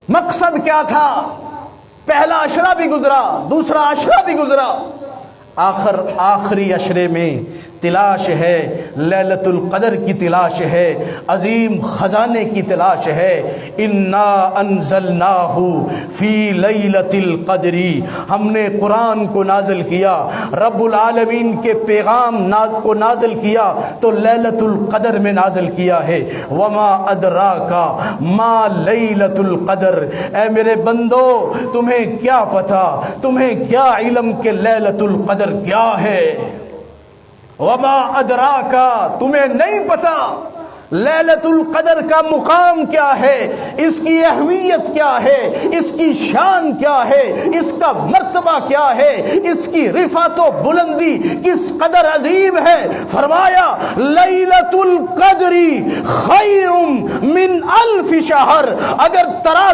مقصد کیا تھا؟ پہلا عشرہ بھی گزرا، دوسرا عشرہ بھی گزرا، آخری عشرے میں تلاش ہے، لیلۃ القدر کی تلاش ہے، عظیم خزانے کی تلاش ہے۔ انا انزلناہ فی لیلۃ القدر، ہم نے قرآن کو نازل کیا، رب العالمین کے پیغام کو نازل کیا تو لیلۃ القدر میں نازل کیا ہے۔ وما ادراک ما لیلۃ القدر، اے میرے بندو تمہیں کیا پتہ، تمہیں کیا علم کہ لیلۃ القدر کیا ہے؟ وما ادراکا، تمہیں نہیں پتا لیلۃ القدر کا مقام کیا ہے، اس کی اہمیت کیا ہے، اس کی شان کیا ہے، اس کا مرتبہ کیا ہے، اس کی رفعت و بلندی کس قدر عظیم ہے۔ فرمایا لیلۃ القدر خیر من الف شہر، اگر تراز